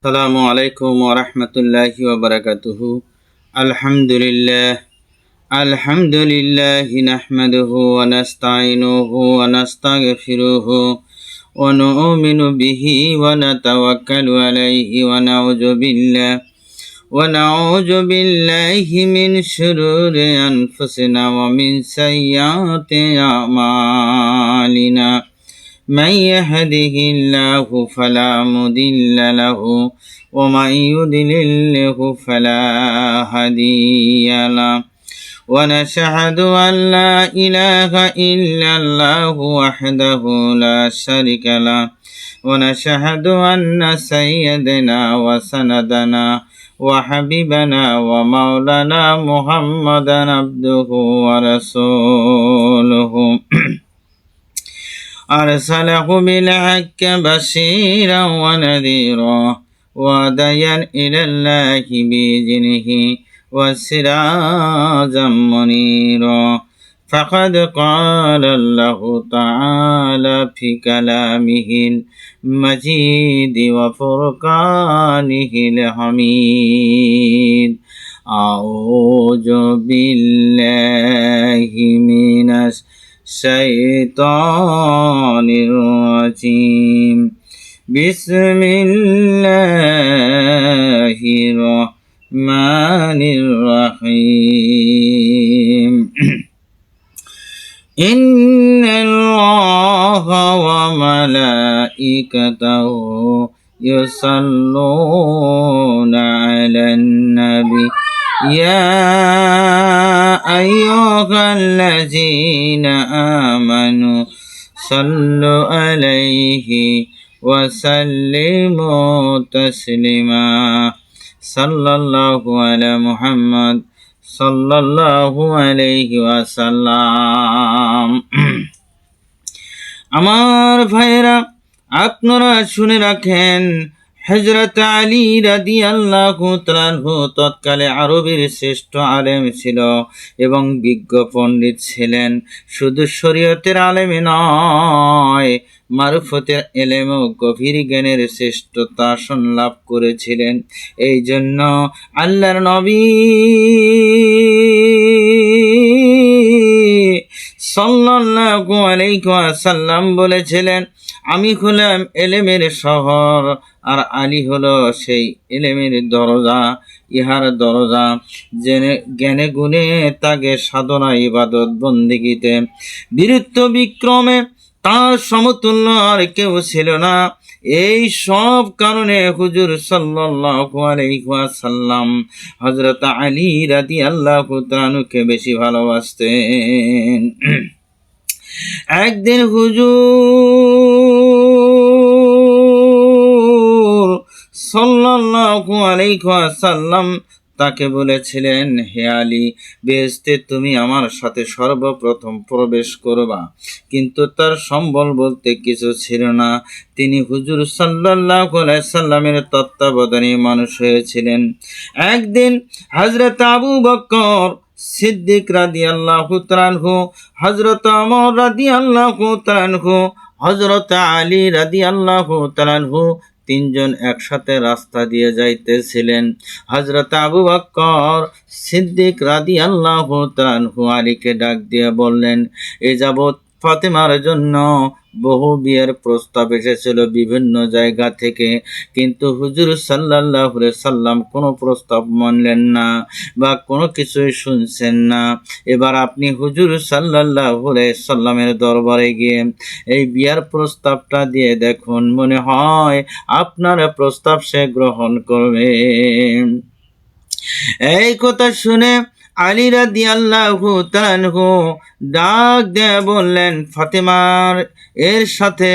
আসসালামু আলাইকুম ওয়া রাহমাতুল্লাহি ওয়া বারাকাতুহু। আলহামদুলিল্লাহি নাহমাদুহু ওয়া নাস্তাঈনুহু ওয়া নাস্তাগফিরুহু ওয়া নু'মিনু বিহি ওয়া নাতাওয়াক্কালু আলাইহি ওয়া নাউযু বিল্লাহি মিন শুরুরি আনফুসিনা ওয়া মিন সাইয়্যাতি আমালিনা। من يهده الله فلا مضل له ومن يضلله فلا هادي له ونشهد أن لا إله إلا الله وحده لا شريك له ونشهد أن سيدنا وسندنا وحبيبنا ومولانا محمدا عبده ورسوله أرسله بالحق بشيرا ونذيرا وداعيا إلى الله بإذنه وسراجا منيرا فقد قال الله تعالى في كلامه المجيد وفرقانه الحميد. أعوذ بالله من الشيطان الرجيم. بسم الله الرحمن الرحيم. إن الله وملائكته يصلون على النبي يا أيها الذين آمنوا صلوا عليه وسلموا تسليما. صلى الله على محمد صلى الله عليه وسلم. আমার ভাইরা, আপনারা শুনে রাখেন, হযরত আলী রাদিয়াল্লাহু তাআলা আনহু তৎকালে আরবের শ্রেষ্ঠ আলেম ছিল এবং বিজ্ঞ পণ্ডিত ছিলেন। শুধু শরীয়তের আলেমই নয়, মারফতের এলেম ও গভীর জ্ঞানের শ্রেষ্ঠতা আসন লাভ করেছিলেন। এই জন্য আল্লাহর নবী সাল্লাল্লাহু আলাইহি ওয়াসাল্লাম বলেছিলেন, আমি হলাম এলেমের শহর আর আলী হলো সেই এলেমের দরজা। ইহার দরজা জ্ঞানে গুণে তাকে সাধনা ইবাদত বন্দেগীতে বীরত্ব বিক্রমে তার সমতুল্য আর কেউ ছিল না। এই সব কারণে হুজুর সাল্লাল্লাহু আলাইহি ওয়াসাল্লাম হযরত আলী রাদিয়াল্লাহু তাআলা আনহুকে বেশি ভালোবাসতেন। একদিন হুজুর সাল্লাল্লাহু আলাইহি ওয়াসাল্লাম তাকে বলেছিলেন, হে আলী, বেহেশতে তুমি আমার সাথে সর্বপ্রথম প্রবেশ করবা। কিন্তু তার সম্বল বলতে কিছু ছিল না। তিনি হুজুর সাল্লাল্লাহু আলাইহি সাল্লামের তত্ত্বাবধানে মানুষ হয়েছিলেন। একদিন হযরত আবু বকর সিদ্দিক রাদিয়াল্লাহু তাআলা আনহু, হযরত ওমর রাদিয়াল্লাহু তাআলা আনহু, হযরত আলী রাদিয়াল্লাহু তাআলা আনহু তিনজন একসাথে রাস্তা দিয়ে যাইতেছিলেন। হযরত আবু বকর সিদ্দিক রাদিয়াল্লাহু তাআলা আনহু আলীকে ডাক দিয়ে বললেন, এ যাবৎ ফাতেমার জন্য বহু বিয়ের প্রস্তাব এসেছিল বিভিন্ন জায়গা থেকে, কিন্তু হুজুর সাল্লাল্লাহু আলাইহি সাল্লাম কোনো প্রস্তাব মানলেন না বা কোনো কিছুই শুনছেন না। এবার আপনি হুজুর সাল্লাল্লাহু আলাইহি সাল্লামের দরবারে গিয়ে এই বিয়ার প্রস্তাবটা দিয়ে দেখুন, মনে হয় আপনার প্রস্তাব সে গ্রহণ করবে। এই কথা শুনে আলী রাদিয়াল্লাহু তাআলা আনহু ডাক দিয়ে বললেন, ফাতেমার এর সাথে